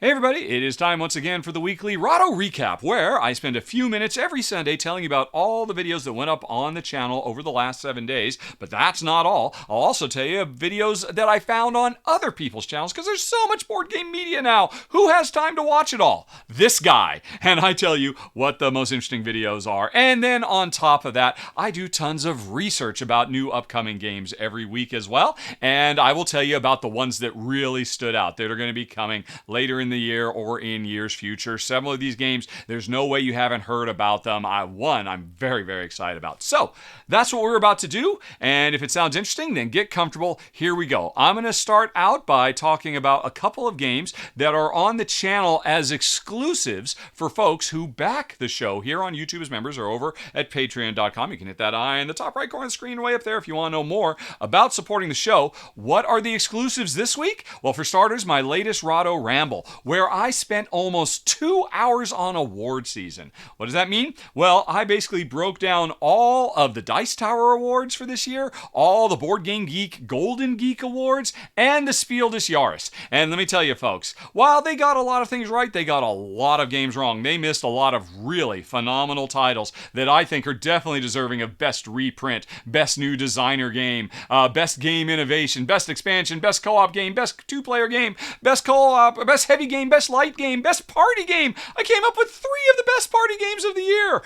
Hey everybody, it is time once again for the weekly Rahdo recap, where I spend a few minutes every Sunday telling you about all the videos that went up on the channel over the last 7 days. But that's not all. I'll also tell you videos that I found on other people's channels, because there's so much board game media now. Who has time to watch it all? This guy. And I tell you what the most interesting videos are. And then on top of that, I do tons of research about new upcoming games every week as well. And I will tell you about the ones that really stood out that are going to be coming later in the year or in years future. Several of these games, there's no way you haven't heard about them. I'm very, very excited about. So that's what we're about to do. And if it sounds interesting, then get comfortable. Here we go. I'm going to start out by talking about a couple of games that are on the channel as exclusives for folks who back the show here on YouTube as members or over at patreon.com. You can hit that eye in the top right corner of the screen way up there if you want to know more about supporting the show. What are the exclusives this week? Well, for starters, my latest Rahdo Ramble, where I spent almost 2 hours on award season. What does that mean? Well, I basically broke down all of the Dice Tower Awards for this year, all the Board Game Geek Golden Geek Awards, and the Spiel des Jahres. And let me tell you, folks, while they got a lot of things right, they got a lot of games wrong. They missed a lot of really phenomenal titles that I think are definitely deserving of Best Reprint, Best New Designer Game, Best Game Innovation, Best Expansion, Best Co-op Game, Best Two-Player Game, Best Co-op, Best Heavy Game, Best Light Game, Best Party Game. I came up with 3 of the best party games of the year.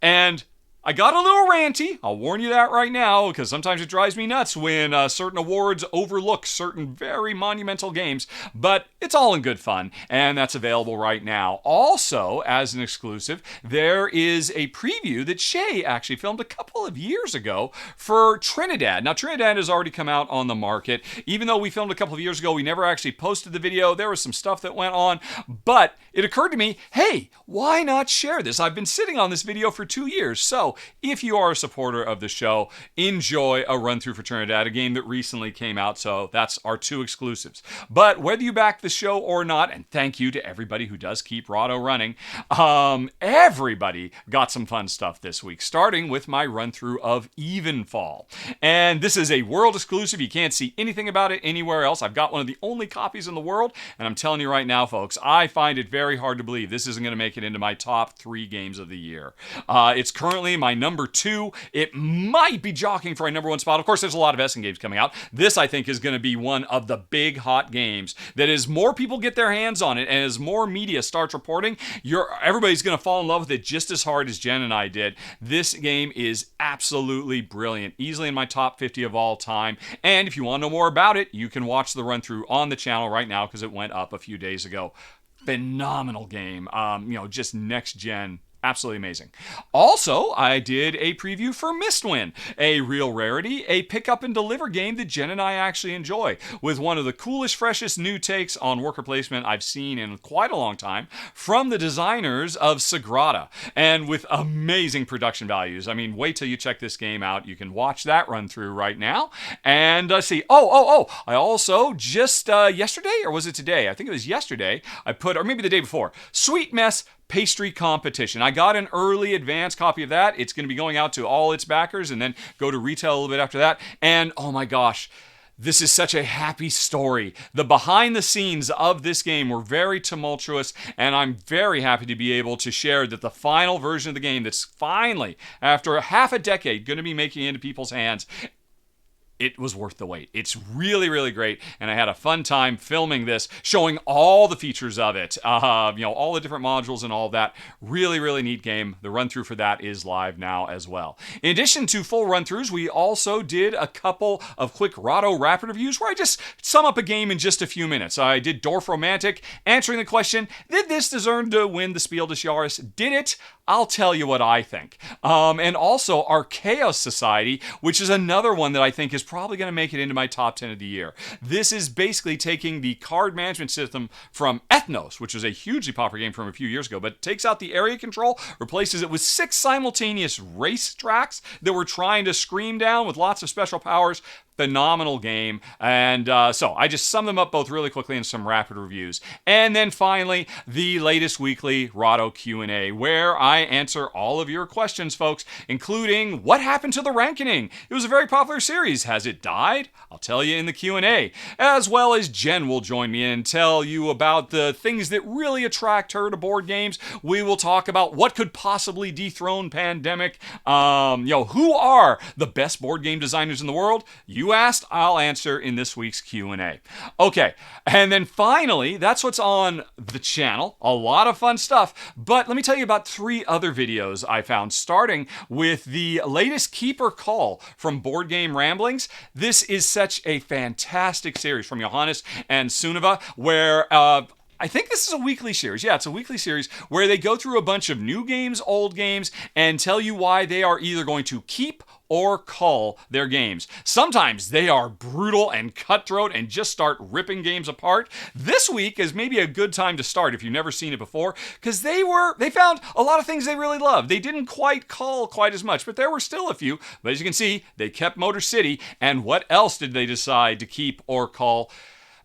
And I got a little ranty. I'll warn you that right now, because sometimes it drives me nuts when certain awards overlook certain very monumental games, but it's all in good fun, and that's available right now. Also, as an exclusive, there is a preview that Shay actually filmed a couple of years ago for Trinidad. Now, Trinidad has already come out on the market. Even though we filmed a couple of years ago, we never actually posted the video. There was some stuff that went on, but it occurred to me, hey, why not share this? I've been sitting on this video for 2 years, so if you are a supporter of the show, enjoy a run-through for Trinidad, a game that recently came out, so that's our 2 exclusives. But whether you back the show or not, and thank you to everybody who does keep Rahdo running, everybody got some fun stuff this week, starting with my run-through of Evenfall. And this is a world exclusive. You can't see anything about it anywhere else. I've got one of the only copies in the world, and I'm telling you right now, folks, I find it very hard to believe this isn't going to make it into my top 3 games of the year. It's currently my number 2. It might be jockeying for my number 1 spot. Of course, there's a lot of Essen games coming out. This, I think, is going to be one of the big hot games that as more people get their hands on it and as more media starts reporting, everybody's going to fall in love with it just as hard as Jen and I did. This game is absolutely brilliant. Easily in my top 50 of all time. And if you want to know more about it, you can watch the run-through on the channel right now because it went up a few days ago. Phenomenal game. Just next gen. Absolutely amazing. Also, I did a preview for Mistwind, a real rarity, a pick up and deliver game that Jen and I actually enjoy, with one of the coolest, freshest new takes on worker placement I've seen in quite a long time from the designers of Sagrada, and with amazing production values. I mean, wait till you check this game out. You can watch that run through right now. And see, I also just yesterday, or was it today? I think it was yesterday, or maybe the day before, Sweet Mess Pastry Competition. I got an early advance copy of that. It's going to be going out to all its backers and then go to retail a little bit after that. And oh my gosh, this is such a happy story. The behind the scenes of this game were very tumultuous, and I'm very happy to be able to share that the final version of the game that's finally, after half a decade, going to be making it into people's hands, it was worth the wait. It's really, really great, and I had a fun time filming this, showing all the features of it, all the different modules and all that. Really, really neat game. The run-through for that is live now as well. In addition to full run-throughs, we also did a couple of quick Rahdo rapid reviews where I just sum up a game in just a few minutes. I did Dorf Romantic, answering the question, did this deserve to win the Spiel des Jahres? Did it? I'll tell you what I think. And also our Chaos Society, which is another one that I think is probably going to make it into my top 10 of the year. This is basically taking the card management system from Ethnos, which was a hugely popular game from a few years ago, but takes out the area control, replaces it with 6 simultaneous race tracks that we're trying to scream down with lots of special powers. phenomenal game. And so I just sum them up both really quickly in some rapid reviews. And then finally, the latest weekly Rahdo Q&A, where I answer all of your questions, folks, including what happened to the Rankening? It was a very popular series. Has it died? I'll tell you in the Q&A. As well as Jen will join me and tell you about the things that really attract her to board games. We will talk about what could possibly dethrone Pandemic. Who are the best board game designers in the world? You asked, I'll answer in this week's Q&A. Okay, and then finally, that's what's on the channel. A lot of fun stuff, but let me tell you about 3 other videos I found, starting with the latest Keeper Call from Board Game Ramblings. This is such a fantastic series from Johannes and Sunniva, where I think this is a weekly series. Yeah, it's a weekly series where they go through a bunch of new games, old games, and tell you why they are either going to keep or cull their games. Sometimes they are brutal and cutthroat and just start ripping games apart. This week is maybe a good time to start if you've never seen it before, because they found a lot of things they really loved. They didn't quite cull quite as much, but there were still a few. But as you can see, they kept Motor City. And what else did they decide to keep or cull?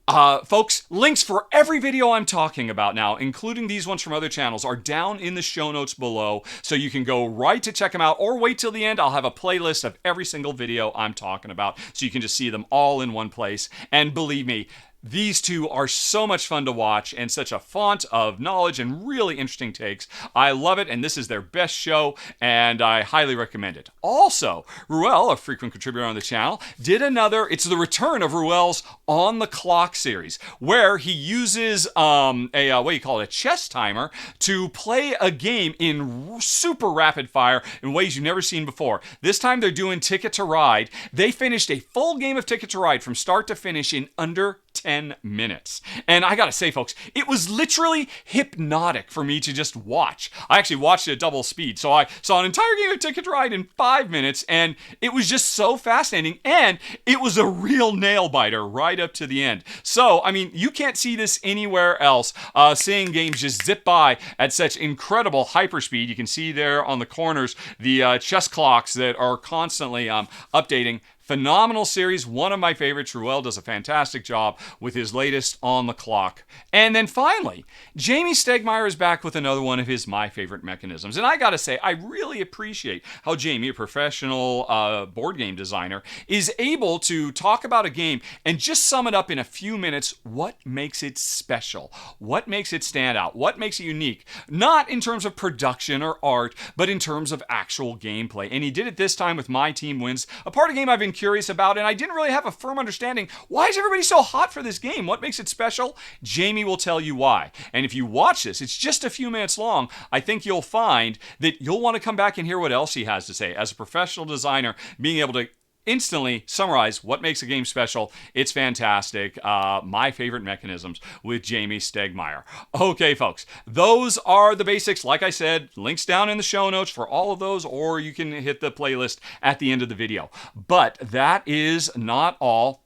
Folks, links for every video I'm talking about now, including these ones from other channels, are down in the show notes below, so you can go right to check them out, or wait till the end. I'll have a playlist of every single video I'm talking about, so you can just see them all in one place. And believe me, these two are so much fun to watch and such a font of knowledge and really interesting takes. I love it, and this is their best show, and I highly recommend it. Also, Ruel, a frequent contributor on the channel, did it's the return of Ruel's On the Clock series, where he uses a chess timer to play a game in super rapid fire in ways you've never seen before. This time they're doing Ticket to Ride. They finished a full game of Ticket to Ride from start to finish in under 10 minutes. And I gotta say, folks, it was literally hypnotic for me to just watch. I actually watched it at double speed, so I saw an entire game of Ticket to Ride in 5 minutes, and it was just so fascinating, and it was a real nail-biter right up to the end. So, I mean, you can't see this anywhere else. Seeing games just zip by at such incredible hyperspeed. You can see there on the corners the chess clocks that are constantly updating. Phenomenal series, one of my favorites. Ruel does a fantastic job with his latest On the Clock. And then finally, Jamie Stegmaier is back with another one of his My Favorite Mechanisms. And I gotta say, I really appreciate how Jamie, a professional board game designer, is able to talk about a game and just sum it up in a few minutes. What makes it special? What makes it stand out? What makes it unique? Not in terms of production or art, but in terms of actual gameplay. And he did it this time with My Team Wins, a part of the game I've been curious about, and I didn't really have a firm understanding. Why is everybody so hot for this game? What makes it special? Jamie will tell you why. And if you watch this, it's just a few minutes long. I think you'll find that you'll want to come back and hear what else he has to say. As a professional designer, being able to instantly summarize what makes a game special. It's fantastic. My Favorite Mechanisms with Jamie Stegmaier. Okay, folks, those are the basics. Like I said, links down in the show notes for all of those, or you can hit the playlist at the end of the video. But that is not all,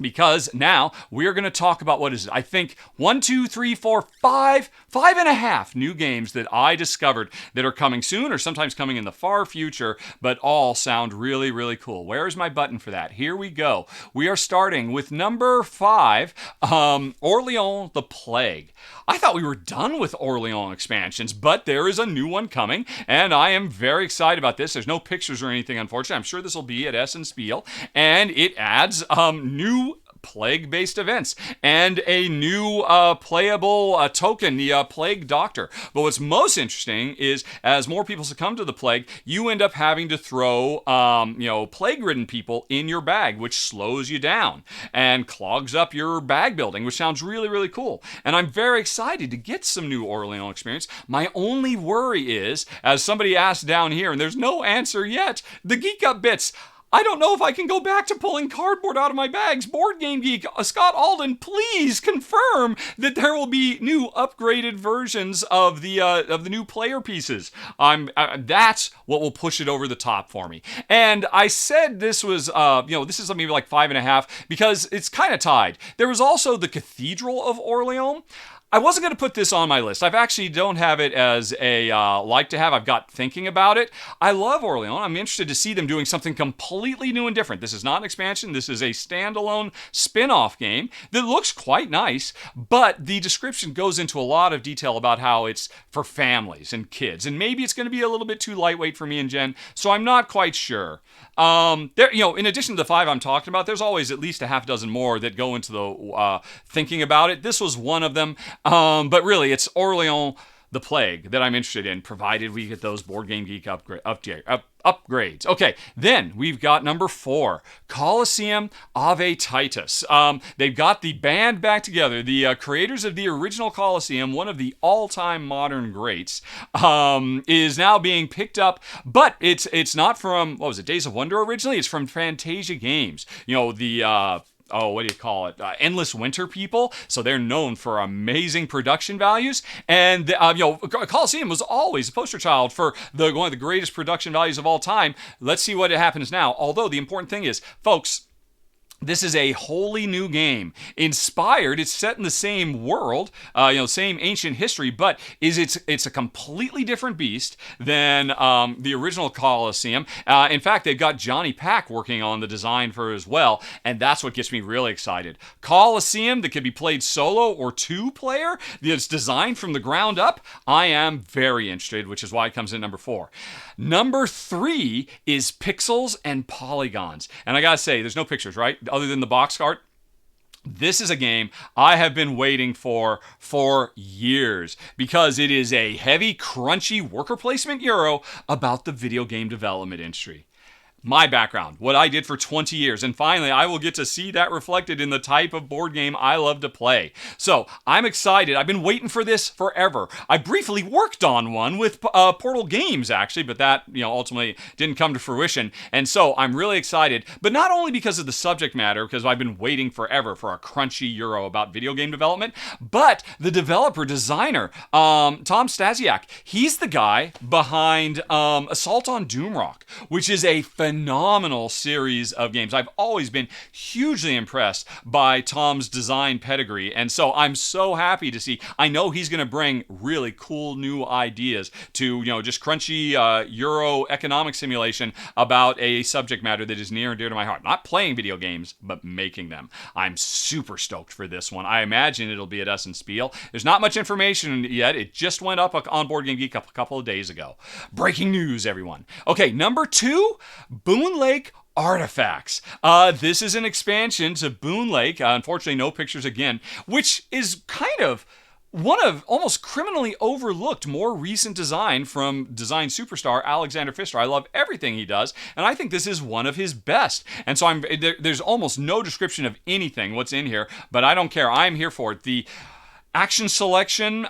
because now we're going to talk about what is it? I think 5 and a half new games that I discovered that are coming soon or sometimes coming in the far future, but all sound really, really cool. Where's my button for that? Here we go. We are starting with number 5, Orleans the Plague. I thought we were done with Orleans expansions, but there is a new one coming, and I am very excited about this. There's no pictures or anything, unfortunately. I'm sure this will be at Essen Spiel, and it adds new plague-based events and a new playable token, the Plague Doctor. But what's most interesting is, as more people succumb to the plague, you end up having to throw plague-ridden people in your bag, which slows you down and clogs up your bag building, which sounds really, really cool. And I'm very excited to get some new Orleans experience. My only worry is, as somebody asked down here, and there's no answer yet, the Geek Up bits. I don't know if I can go back to pulling cardboard out of my bags. Board Game Geek, Scott Alden, please confirm that there will be new upgraded versions of the new player pieces. That's what will push it over the top for me. And I said this was, this is maybe like 5.5 because it's kind of tied. There was also the Cathedral of Orleans. I wasn't going to put this on my list. I've actually don't have it as a like to have. I've got thinking about it. I love Orleans. I'm interested to see them doing something completely completely new and different. This is not an expansion. This is a standalone spin-off game that looks quite nice, but the description goes into a lot of detail about how it's for families and kids, and maybe it's going to be a little bit too lightweight for me and Jen, so I'm not quite sure. In addition to the 5 I'm talking about, there's always at least a half dozen more that go into the thinking about it. This was one of them, but really, it's Orleans the Plague that I'm interested in, provided we get those Board Game Geek upgrades. Okay, then we've got number 4, Colosseum Ave Titus. They've got the band back together. The creators of the original Colosseum, one of the all-time modern greats, is now being picked up, but it's not from, what was it, Days of Wonder originally? It's from Fantasia Games. Endless Winter people. So they're known for amazing production values. And, Colosseum was always a poster child for one of the greatest production values of all time. Let's see what happens now. Although the important thing is, folks, this is a wholly new game. Inspired, it's set in the same world, same ancient history, but it's a completely different beast than the original Colosseum. In fact, they've got Johnny Pack working on the design for it as well, and that's what gets me really excited. Colosseum that can be played solo or 2-player, that's designed from the ground up, I am very interested, which is why it comes in number 4. Number 3 is Pixels and Polygons. And I gotta say, there's no pictures, right? Other than the box art. This is a game I have been waiting for years because it is a heavy, crunchy worker placement Euro about the video game development industry. My background, what I did for 20 years, and finally I will get to see that reflected in the type of board game I love to play. So I'm excited. I've been waiting for this forever. I briefly worked on one with Portal Games actually, but that ultimately didn't come to fruition. And so I'm really excited, but not only because of the subject matter, because I've been waiting forever for a crunchy Euro about video game development, but the designer, Tom Stasiak, he's the guy behind Assault on Doomrock, which is a phenomenal series of games. I've always been hugely impressed by Tom's design pedigree, and so I'm so happy to see. I know he's going to bring really cool new ideas to just crunchy Euro economic simulation about a subject matter that is near and dear to my heart. Not playing video games, but making them. I'm super stoked for this one. I imagine it'll be at Essen Spiel. There's not much information yet. It just went up on Board Game Geek a couple of days ago. Breaking news, everyone. Okay, number 2. Boon Lake Artifacts. This is an expansion to Boon Lake. Unfortunately, no pictures again, which is kind of one of almost criminally overlooked more recent design from design superstar Alexander Pfister. I love everything he does, and I think this is one of his best. And so there's almost no description of anything what's in here, but I don't care. I'm here for it. The action selection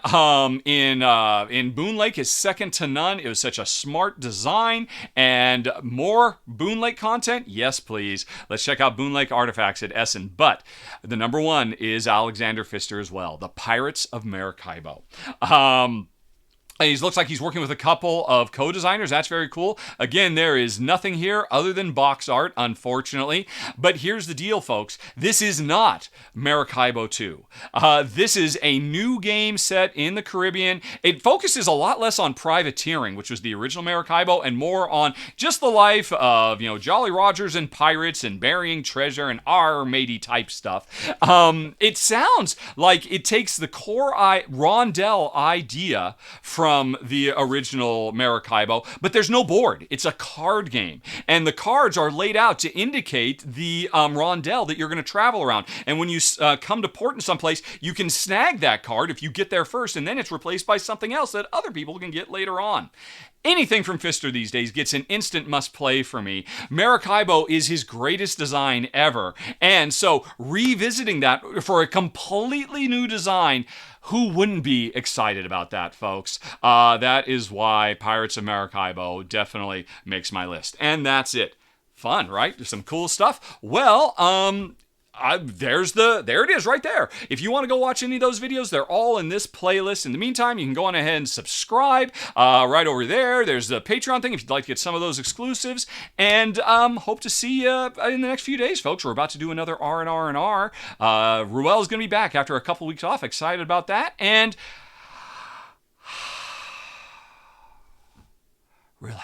in Boon Lake is second to none. It was such a smart design. And more Boon Lake content? Yes, please. Let's check out Boon Lake Artifacts at Essen. But the number 1 is Alexander Pfister as well, the Pirates of Maracaibo. He looks like he's working with a couple of co-designers. That's very cool. Again, there is nothing here other than box art, unfortunately. But here's the deal, folks. This is not Maracaibo 2. This is a new game set in the Caribbean. It focuses a lot less on privateering, which was the original Maracaibo, and more on just the life of, Jolly Rogers and pirates and burying treasure and matey type stuff. It sounds like it takes the core rondel idea from the original Maracaibo, but there's no board. It's a card game, and the cards are laid out to indicate the rondel that you're going to travel around. And when you come to port in someplace, you can snag that card if you get there first, and then it's replaced by something else that other people can get later on. Anything from Pfister these days gets an instant must-play for me. Maracaibo is his greatest design ever, and so revisiting that for a completely new design, who wouldn't be excited about that, folks? That is why Pirates of Maracaibo definitely makes my list. And that's it. Fun, right? There's some cool stuff. Well, there it is right there. If you want to go watch any of those videos, they're all in this playlist. In the meantime, you can go on ahead and subscribe right over there. There's the Patreon thing if you'd like to get some of those exclusives. And hope to see you in the next few days, folks. We're about to do another R&R. Ruel's going to be back after a couple weeks off. Excited about that. And relax.